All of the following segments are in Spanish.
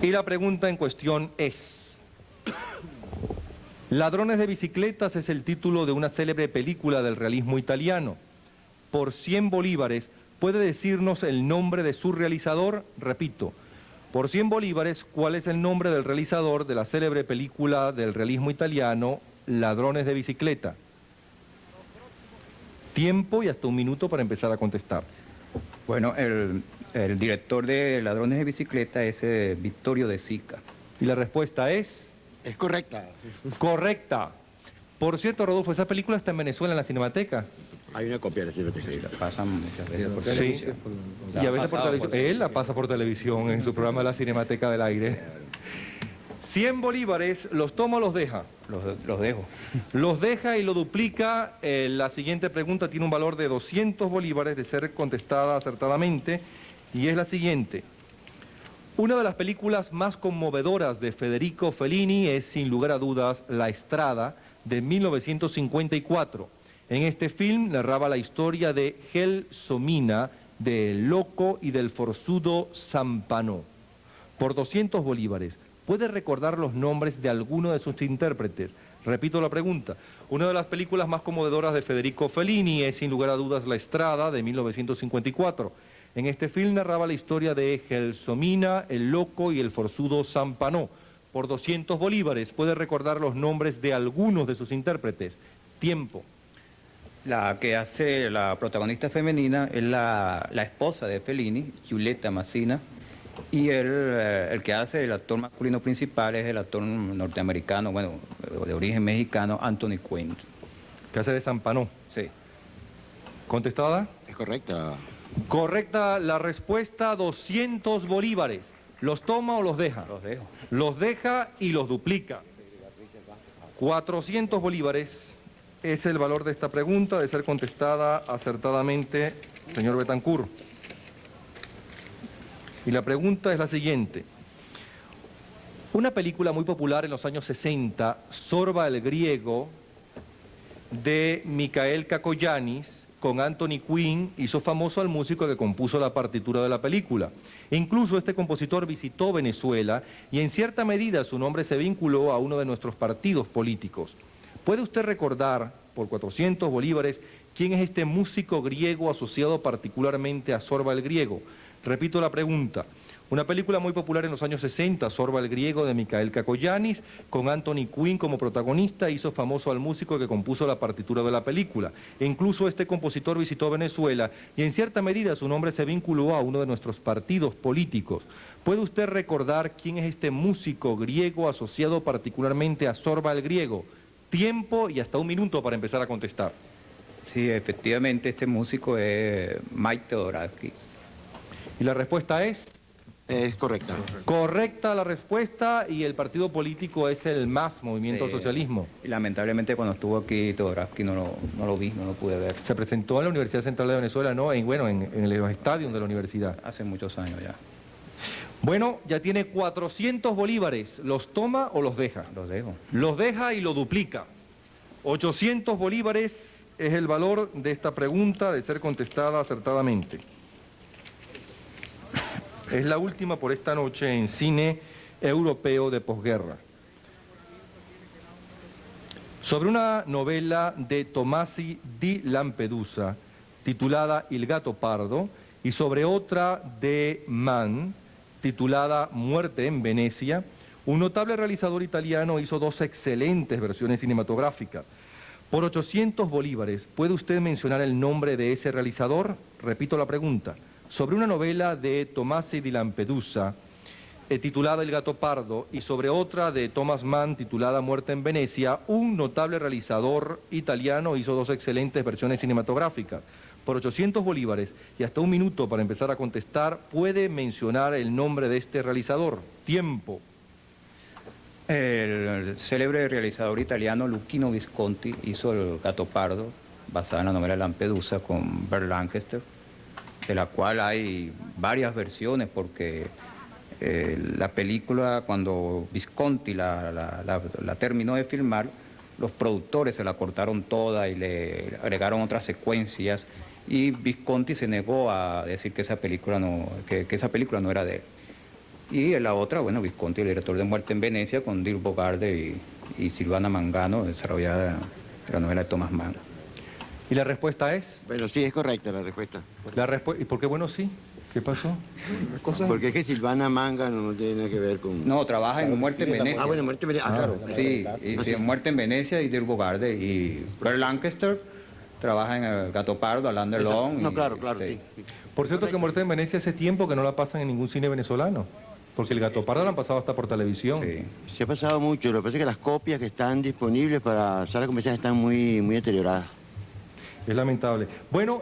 Y la pregunta en cuestión es: Ladrones de bicicletas es el título de una célebre película del realismo italiano. Por 100 bolívares, ¿puede decirnos el nombre de su realizador? Repito, por 100 bolívares, ¿cuál es el nombre del realizador de la célebre película del realismo italiano, Ladrones de bicicleta? Tiempo y hasta un minuto para empezar a contestar. Bueno, el director de Ladrones de Bicicleta es Vittorio De Sica. Y la respuesta es... Es correcta. correcta. Por cierto, Rodolfo, esa película está en Venezuela, en la Cinemateca. Hay una copia de la Sí, Cinemateca. la pasan muchas veces por Sí. televisión. Y a veces por televisión. Él la pasa por televisión en su programa La Cinemateca del Aire. 100 bolívares, ¿los toma o los deja? Los dejo. Los deja y lo duplica. La siguiente pregunta tiene un valor de 200 bolívares de ser contestada acertadamente. Y es la siguiente. Una de las películas más conmovedoras de Federico Fellini es, sin lugar a dudas, La Estrada, de 1954. En este film narraba la historia de Gelsomina, del loco y del forzudo Zampano. Por 200 bolívares, ¿puede recordar los nombres de alguno de sus intérpretes? Repito la pregunta. Una de las películas más conmovedoras de Federico Fellini es, sin lugar a dudas, La Estrada, de 1954. En este film narraba la historia de Gelsomina, el loco y el forzudo Zampano. Por 200 bolívares, ¿puede recordar los nombres de algunos de sus intérpretes? Tiempo. La que hace la protagonista femenina es la esposa de Fellini, Giulietta Massina, y el que hace el actor masculino principal es el actor norteamericano, bueno, de origen mexicano, Anthony Quinn. ¿Qué hace de Zampano? Sí. ¿Contestada? Es correcta. Correcta la respuesta, 200 bolívares. ¿Los toma o los deja? Los dejo. Los deja y los duplica. 400 bolívares es el valor de esta pregunta, de ser contestada acertadamente, señor Betancourt. Y la pregunta es la siguiente. Una película muy popular en los años 60, Sorba el griego, de Michael Cacoyanis, con Anthony Quinn, hizo famoso al músico que compuso la partitura de la película. Incluso este compositor visitó Venezuela y en cierta medida su nombre se vinculó a uno de nuestros partidos políticos. ¿Puede usted recordar, por 400 bolívares, quién es este músico griego asociado particularmente a Sorba el griego? Repito la pregunta. Una película muy popular en los años 60, Sorba el griego, de Michael Cacoyanis, con Anthony Quinn como protagonista, hizo famoso al músico que compuso la partitura de la película. E incluso este compositor visitó Venezuela y en cierta medida su nombre se vinculó a uno de nuestros partidos políticos. ¿Puede usted recordar quién es este músico griego asociado particularmente a Sorba el griego? Tiempo y hasta un minuto para empezar a contestar. Sí, efectivamente este músico es Mike Theodorakis. Y la respuesta es... Es correcta. correcta la respuesta y el partido político es el MAS, Movimiento al Socialismo. Y lamentablemente cuando estuvo aquí Theodorakis no lo vi, no lo pude ver. Se presentó en la Universidad Central de Venezuela, ¿no? En los estadios de la universidad. Hace muchos años ya. Bueno, ya tiene 400 bolívares. ¿Los toma o los deja? Los dejo. Los deja y lo duplica. 800 bolívares es el valor de esta pregunta de ser contestada acertadamente. Es la última por esta noche en cine europeo de posguerra. Sobre una novela de Tomasi di Lampedusa, titulada Il gatto pardo, y sobre otra de Mann, titulada Muerte en Venecia, un notable realizador italiano hizo dos excelentes versiones cinematográficas. Por 800 bolívares, ¿puede usted mencionar el nombre de ese realizador? Repito la pregunta. Sobre una novela de Tomasi di Lampedusa, titulada El gatto pardo, y sobre otra de Thomas Mann, titulada Muerte en Venecia, un notable realizador italiano hizo dos excelentes versiones cinematográficas. Por 800 bolívares y hasta un minuto para empezar a contestar, ¿puede mencionar el nombre de este realizador? Tiempo. El célebre realizador italiano Luchino Visconti hizo El gatto pardo, basada en la novela Lampedusa, con Burt Lancaster, de la cual hay varias versiones, porque la película, cuando Visconti la terminó de filmar, los productores se la cortaron toda y le agregaron otras secuencias, y Visconti se negó a decir que esa película no era de él. Y en la otra, bueno, Visconti, el director de Muerte en Venecia, con Dirk Bogarde y Silvana Mangano, desarrollada la novela de Thomas Mann. ¿Y la respuesta es? Bueno, sí, es correcta la respuesta. ¿Y por qué bueno sí? ¿Qué pasó? Porque es que Silvana Mangano no tiene nada que ver con... No, trabaja en Muerte en Venecia. Ah, bueno, Muerte en Venecia. Ah, claro. Sí, y Muerte en Venecia y Dirk Bogarde. Y Burt Lancaster trabaja en El Gato Pardo, Alain Delon. No, claro, sí. Por cierto que Muerte en Venecia hace tiempo que no la pasan en ningún cine venezolano. Porque El Gato Pardo la han pasado hasta por televisión. Sí. Se ha pasado mucho. Lo que pasa es que las copias que están disponibles para salas comerciales están muy deterioradas. Es lamentable. Bueno,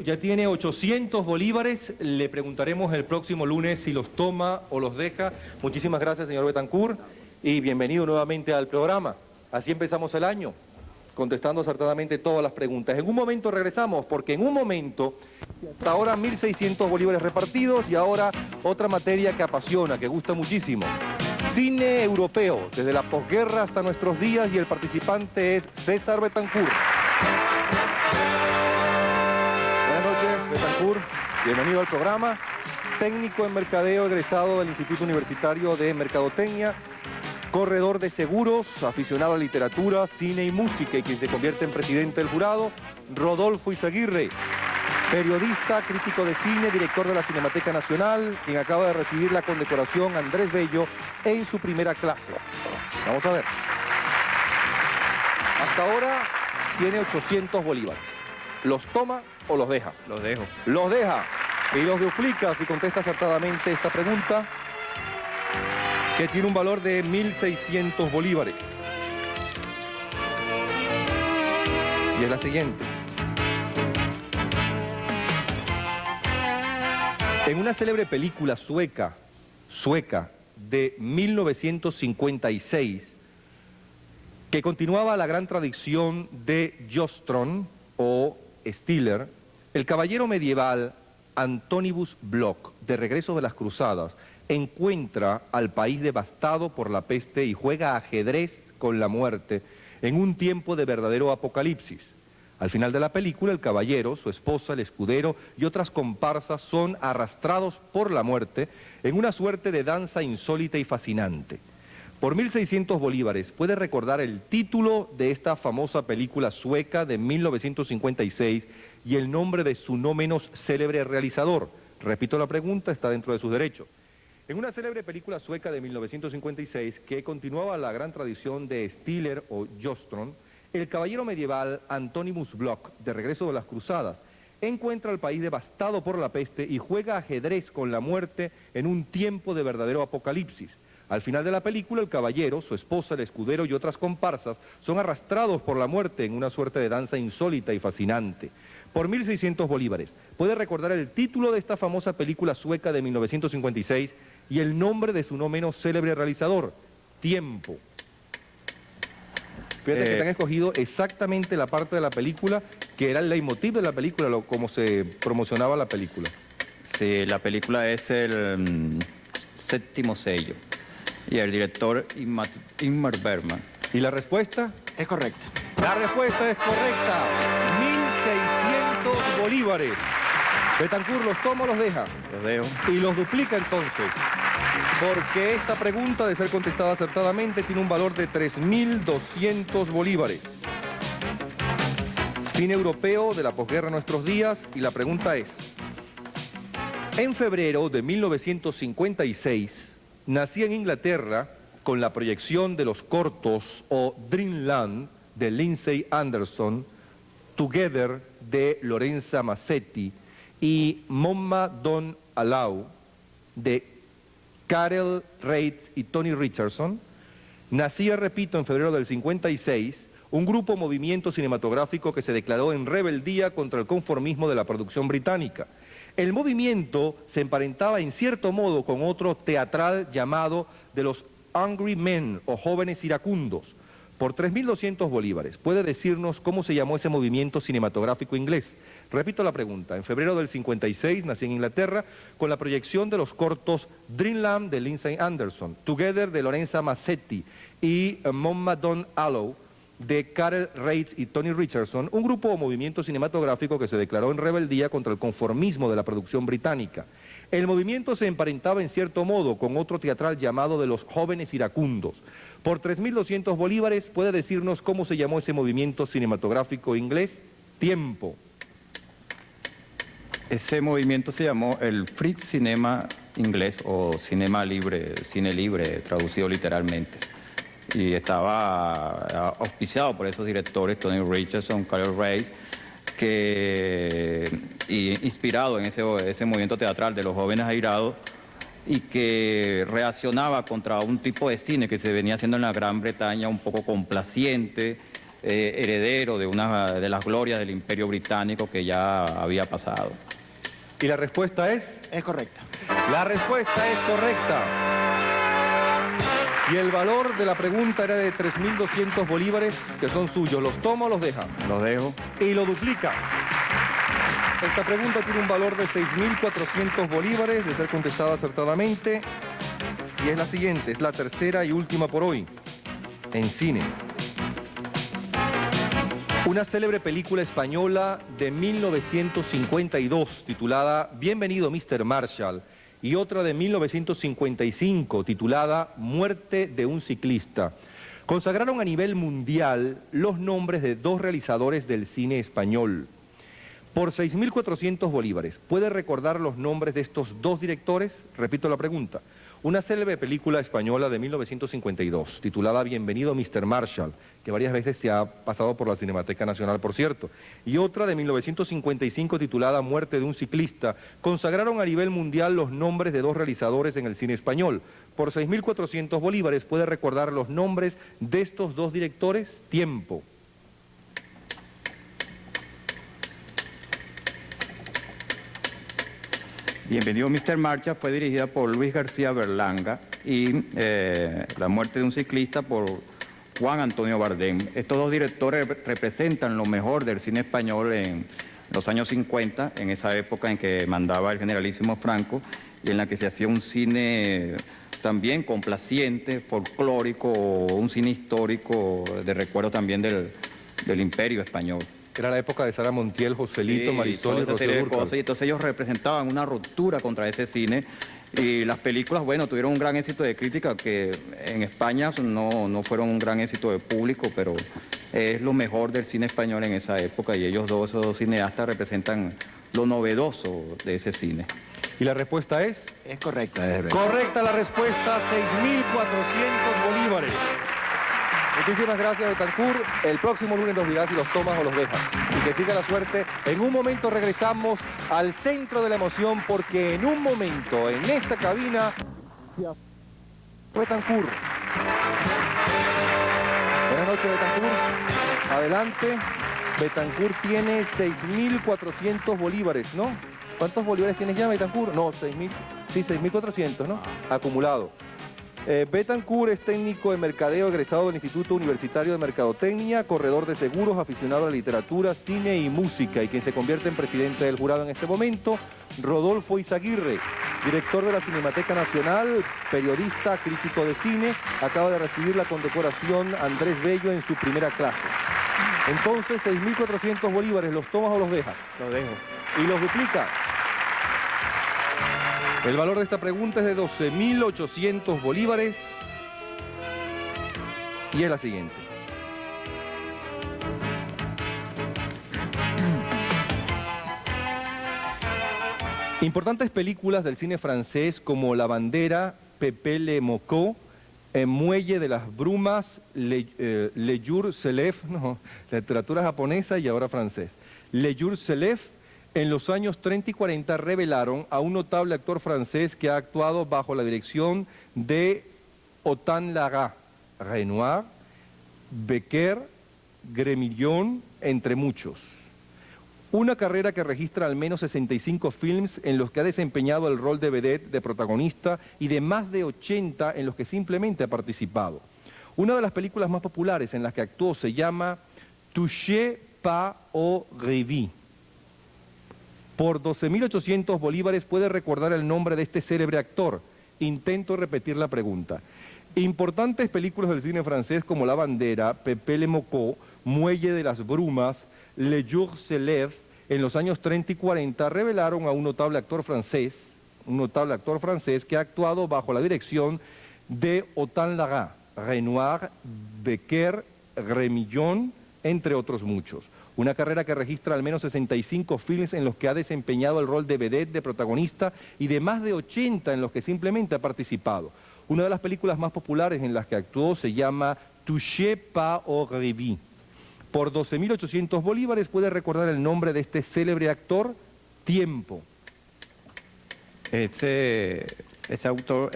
ya tiene 800 bolívares. Le preguntaremos el próximo lunes si los toma o los deja. Muchísimas gracias, señor Betancourt, y bienvenido nuevamente al programa. Así empezamos el año, contestando acertadamente todas las preguntas. En un momento regresamos, porque en un momento, hasta ahora 1.600 bolívares repartidos, y ahora otra materia que apasiona, que gusta muchísimo. Cine europeo, desde la posguerra hasta nuestros días, y el participante es César Betancourt. Buenas noches, Betancourt. Bienvenido al programa. Técnico en mercadeo, egresado del Instituto Universitario de Mercadotecnia, corredor de seguros, aficionado a literatura, cine y música, y quien se convierte en presidente del jurado, Rodolfo Izaguirre. Periodista, crítico de cine, director de la Cinemateca Nacional, quien acaba de recibir la condecoración Andrés Bello en su primera clase. Vamos a ver. Hasta ahora tiene 800 bolívares. ¿Los toma o los deja? Los dejo. Los deja. Y los duplica si contesta acertadamente esta pregunta, que tiene un valor de 1.600 bolívares. Y es la siguiente. En una célebre película sueca de 1956, que continuaba la gran tradición de Jostron o Stiller, el caballero medieval Antonibus Block, de regreso de las cruzadas, encuentra al país devastado por la peste y juega ajedrez con la muerte en un tiempo de verdadero apocalipsis. Al final de la película, el caballero, su esposa, el escudero y otras comparsas son arrastrados por la muerte en una suerte de danza insólita y fascinante. Por 1.600 bolívares, ¿puede recordar el título de esta famosa película sueca de 1956 y el nombre de su no menos célebre realizador? Repito la pregunta, está dentro de sus derechos. En una célebre película sueca de 1956 que continuaba la gran tradición de Stiller o Jostron, el caballero medieval Antonimus Block, de regreso de las cruzadas, encuentra al país devastado por la peste y juega ajedrez con la muerte en un tiempo de verdadero apocalipsis. Al final de la película, el caballero, su esposa, el escudero y otras comparsas son arrastrados por la muerte en una suerte de danza insólita y fascinante. Por 1.600 bolívares, ¿puede recordar el título de esta famosa película sueca de 1956 y el nombre de su no menos célebre realizador? Tiempo. Fíjate que te han escogido exactamente la parte de la película que era el leitmotiv de la película, como se promocionaba la película. Sí, la película es el séptimo sello. Y el director Ingmar Bergman. ¿Y la respuesta? Es correcta. La respuesta es correcta. 1.600 bolívares. Betancourt, ¿los toma o los deja? Los dejo. Y los duplica entonces. Porque esta pregunta, de ser contestada acertadamente, tiene un valor de 3.200 bolívares. Cine europeo de la posguerra a nuestros días, y la pregunta es: en febrero de 1956, nací en Inglaterra con la proyección de los cortos o Dreamland de Lindsay Anderson, Together de Lorenza Massetti y Moma Don't Allow de Karel Reitz y Tony Richardson. Nacía, repito, en febrero del 56, un grupo movimiento cinematográfico que se declaró en rebeldía contra el conformismo de la producción británica. El movimiento se emparentaba en cierto modo con otro teatral llamado de los Angry Men o Jóvenes Iracundos. Por 3.200 bolívares, ¿puede decirnos cómo se llamó ese movimiento cinematográfico inglés? Repito la pregunta. En febrero del 56 nací en Inglaterra con la proyección de los cortos Dreamland de Lindsay Anderson, Together de Lorenza Massetti y Moma Don't Allow de Karel Reitz y Tony Richardson, un grupo o movimiento cinematográfico que se declaró en rebeldía contra el conformismo de la producción británica. El movimiento se emparentaba en cierto modo con otro teatral llamado de los jóvenes iracundos. Por 3.200 bolívares, ¿puede decirnos cómo se llamó ese movimiento cinematográfico inglés? Tiempo. Ese movimiento se llamó el Free Cinema inglés o cinema libre, cine libre, traducido literalmente. Y estaba auspiciado por esos directores, Tony Richardson, Carol Reis, inspirado en ese movimiento teatral de los jóvenes airados, y que reaccionaba contra un tipo de cine que se venía haciendo en la Gran Bretaña, un poco complaciente, heredero de una de las glorias del Imperio Británico que ya había pasado. ¿Y la respuesta es? Es correcta. La respuesta es correcta. Y el valor de la pregunta era de 3.200 bolívares, que son suyos. ¿Los toma o los deja? Los dejo. Y lo duplica. Esta pregunta tiene un valor de 6.400 bolívares, de ser contestada acertadamente. Y es la siguiente, es la tercera y última por hoy, en cine. Una célebre película española de 1952, titulada Bienvenido Mr. Marshall, y otra de 1955, titulada Muerte de un ciclista, consagraron a nivel mundial los nombres de dos realizadores del cine español. Por 6.400 bolívares, ¿puede recordar los nombres de estos dos directores? Repito la pregunta. Una célebre película española de 1952, titulada Bienvenido Mr. Marshall, que varias veces se ha pasado por la Cinemateca Nacional, por cierto, y otra de 1955 titulada Muerte de un ciclista, consagraron a nivel mundial los nombres de dos realizadores en el cine español. Por 6.400 bolívares, ¿puede recordar los nombres de estos dos directores? Tiempo. Bienvenido Mr. Marshall fue dirigida por Luis García Berlanga y La muerte de un ciclista por Juan Antonio Bardem. Estos dos directores representan lo mejor del cine español en los años 50, en esa época en que mandaba el generalísimo Franco y en la que se hacía un cine también complaciente, folclórico, un cine histórico de recuerdo también del Imperio español. Era la época de Sara Montiel, Joselito, Sí, Marisol y toda esa serie de Rocío cosas, y entonces ellos representaban una ruptura contra ese cine, y las películas, bueno, tuvieron un gran éxito de crítica, que en España no fueron un gran éxito de público, pero es lo mejor del cine español en esa época, y ellos dos, esos dos cineastas, representan lo novedoso de ese cine. ¿Y la respuesta es? Es correcta. Correcta la respuesta, 6.400 bolívares. Muchísimas gracias, Betancourt. El próximo lunes nos dirá si los tomas o los dejas. Y que siga la suerte. En un momento regresamos al centro de la emoción, porque en un momento, en esta cabina, Betancourt. Buenas noches, Betancourt. Adelante. Betancourt tiene 6.400 bolívares, ¿no? ¿Cuántos bolívares tienes ya, Betancourt? No, 6.000. Sí, 6.400, ¿no? Acumulado. Betancourt es técnico de mercadeo egresado del Instituto Universitario de Mercadotecnia, corredor de seguros, aficionado a la literatura, cine y música, y quien se convierte en presidente del jurado en este momento, Rodolfo Izaguirre, director de la Cinemateca Nacional, periodista, crítico de cine, acaba de recibir la condecoración Andrés Bello en su primera clase. Entonces, 6.400 bolívares, ¿los tomas o los dejas? Los dejo. Y los duplica. El valor de esta pregunta es de 12.800 bolívares y es la siguiente. Importantes películas del cine francés como La Bandera, Pepe Le Mocó, Muelle de las Brumas, Le Jour se lève, no, literatura japonesa y ahora francés. Le Jour se lève, en los años 30 y 40 revelaron a un notable actor francés que ha actuado bajo la dirección de Othon Lara, Renoir, Becker, Grémillon, entre muchos. Una carrera que registra al menos 65 films en los que ha desempeñado el rol de vedette, de protagonista, y de más de 80 en los que simplemente ha participado. Una de las películas más populares en las que actuó se llama Touché pas au rêve. Por 12.800 bolívares, ¿puede recordar el nombre de este célebre actor? Intento repetir la pregunta. Importantes películas del cine francés como La Bandera, Pepe Le Mocó, Muelle de las Brumas, Le Jour se lève, en los años 30 y 40 revelaron a un notable actor francés un notable actor francés que ha actuado bajo la dirección de Autant Lara, Renoir, Becker, Remillon, entre otros muchos. Una carrera que registra al menos 65 films en los que ha desempeñado el rol de vedette, de protagonista, y de más de 80 en los que simplemente ha participado. Una de las películas más populares en las que actuó se llama Touché par au rêve. Por 12.800 bolívares puede recordar el nombre de este célebre actor. Tiempo. Ese actor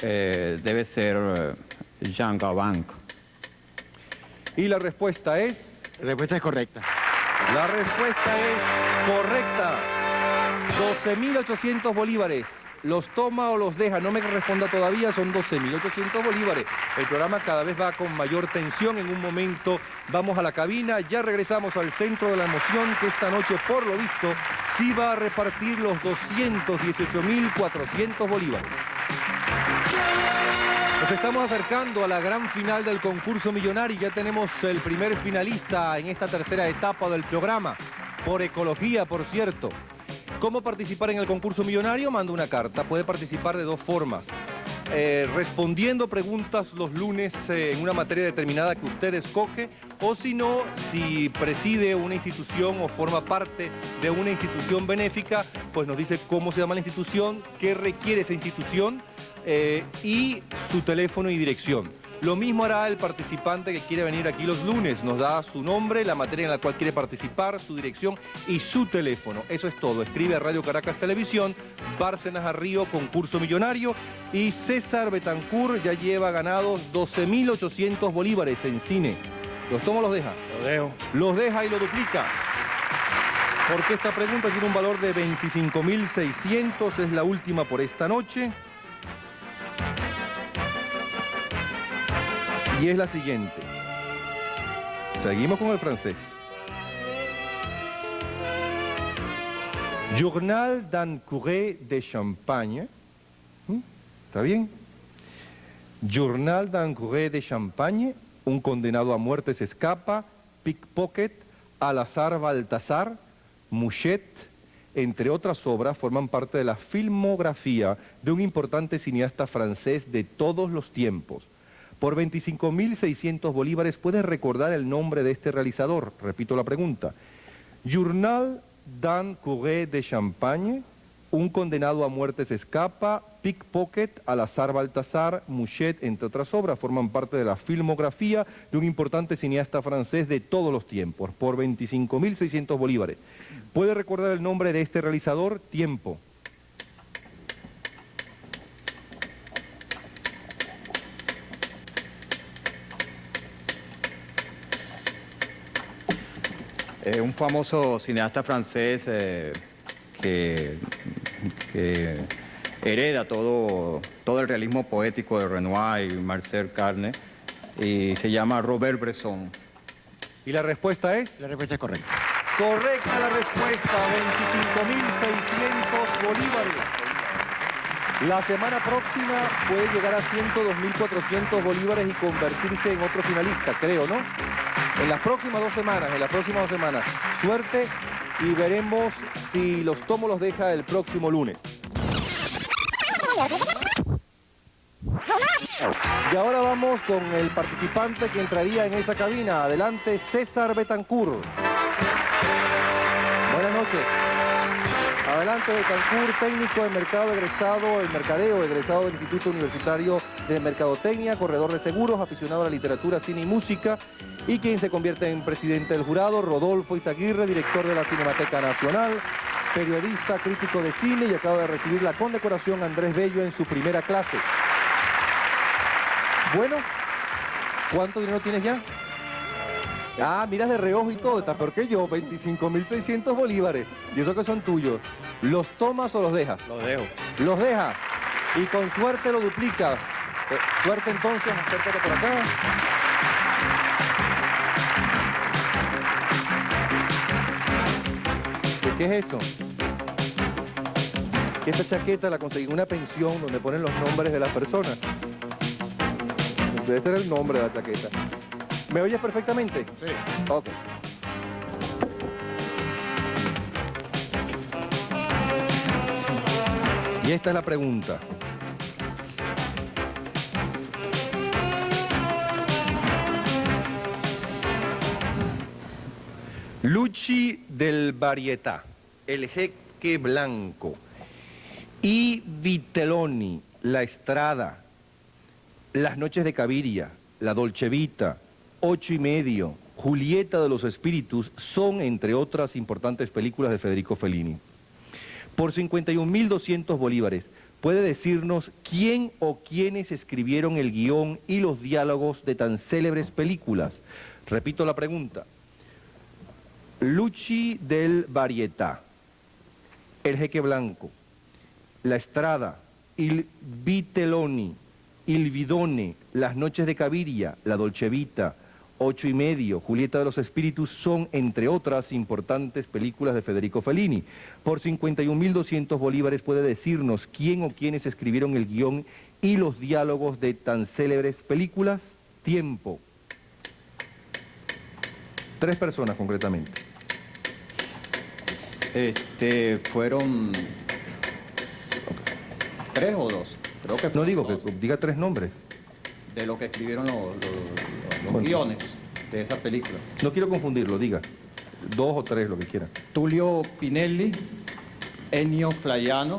debe ser Jean Gabin. Y la respuesta es... La respuesta es correcta. La respuesta es correcta. 12.800 bolívares. ¿Los toma o los deja? No me responda todavía, son 12.800 bolívares. El programa cada vez va con mayor tensión. En un momento vamos a la cabina. Ya regresamos al centro de la emoción, que esta noche, por lo visto, sí va a repartir los 218.400 bolívares. Nos estamos acercando a la gran final del concurso millonario. Ya tenemos el primer finalista en esta tercera etapa del programa. Por ecología, por cierto. ¿Cómo participar en el concurso millonario? Manda una carta. Puede participar de dos formas. Respondiendo preguntas los lunes en una materia determinada que usted escoge, o si no, si preside una institución o forma parte de una institución benéfica, pues nos dice cómo se llama la institución, qué requiere esa institución y su teléfono y dirección. Lo mismo hará el participante que quiere venir aquí los lunes. Nos da su nombre, la materia en la cual quiere participar, su dirección y su teléfono. Eso es todo. Escribe a Radio Caracas Televisión, Bárcenas a Río, concurso millonario. Y César Betancourt ya lleva ganados 12.800 bolívares en cine. ¿Los toma o los deja? Lo dejo. Los deja y lo duplica. Porque esta pregunta tiene un valor de 25.600. Es la última por esta noche. Y es la siguiente. Seguimos con el francés. Journal d'un curé de Champagne. ¿Está bien? Journal d'un curé de Champagne. Un condenado a muerte se escapa. Pickpocket. Al-Azhar Baltasar. Mouchette. Entre otras obras, forman parte de la filmografía de un importante cineasta francés de todos los tiempos. Por 25.600 bolívares puedes recordar el nombre de este realizador. Repito la pregunta. Journal d'un curé de Champagne, un condenado a muerte se escapa, Pickpocket, Al-Azhar Baltasar, Mouchette, entre otras obras, forman parte de la filmografía de un importante cineasta francés de todos los tiempos. Por 25.600 bolívares. ¿Puede recordar el nombre de este realizador? Tiempo. Un famoso cineasta francés que hereda todo el realismo poético de Renoir y Marcel Carné, y se llama Robert Bresson. ¿Y la respuesta es? La respuesta es correcta. Correcta la respuesta, 25.600 bolívares. La semana próxima puede llegar a 102.400 bolívares y convertirse en otro finalista, creo, ¿no? En las próximas 2 semanas, Suerte y veremos si los toma o los deja el próximo lunes. Y ahora vamos con el participante que entraría en esa cabina. Adelante, César Betancourt. Buenas noches. Adelante, Betancourt, técnico de mercado egresado, el mercadeo egresado del Instituto Universitario de Mercadotecnia, corredor de seguros, aficionado a la literatura, cine y música, y quien se convierte en presidente del jurado. Rodolfo Izaguirre, director de la Cinemateca Nacional, periodista, crítico de cine, y acaba de recibir la condecoración Andrés Bello en su primera clase. Bueno, ¿cuánto dinero tienes ya? Ah, miras de reojo y todo, está peor que yo, 25.600 bolívares. Y eso que son tuyos. ¿Los tomas o los dejas? Lo dejo. Los dejas. Y con suerte lo duplica. Suerte entonces, acércate por acá. ¿Qué es eso? Que esta chaqueta la conseguí en una pensión donde ponen los nombres de las personas. Debe ser el nombre de la chaqueta. ¿Me oyes perfectamente? Sí. Ok. Y esta es la pregunta. Luchi del Varietà, El Jeque Blanco, y Vitelloni, La Estrada, Las Noches de Caviria, La Dolce Vita, 8 y medio, Julieta de los Espíritus son, entre otras importantes películas de Federico Fellini. Por 51.200 bolívares, ¿puede decirnos quién o quiénes escribieron el guión y los diálogos de tan célebres películas? Repito la pregunta. Luchi del Varietà, El Jeque Blanco, La Estrada, Il Vitelloni, Il Bidone, Las Noches de Caviria, La Dolce Vita, 8 y medio, Julieta de los Espíritus son, entre otras, importantes películas de Federico Fellini. Por 51.200 bolívares, ¿puede decirnos quién o quiénes escribieron el guión y los diálogos de tan célebres películas? Tiempo. 3 personas, concretamente. Fueron 3 o 2. Creo que No digo dos. que diga 3 nombres. De lo que escribieron los Bueno. guiones de esa película. No quiero confundirlo, diga. 2 o 3, lo que quiera. Tulio Pinelli, Ennio Flaiano,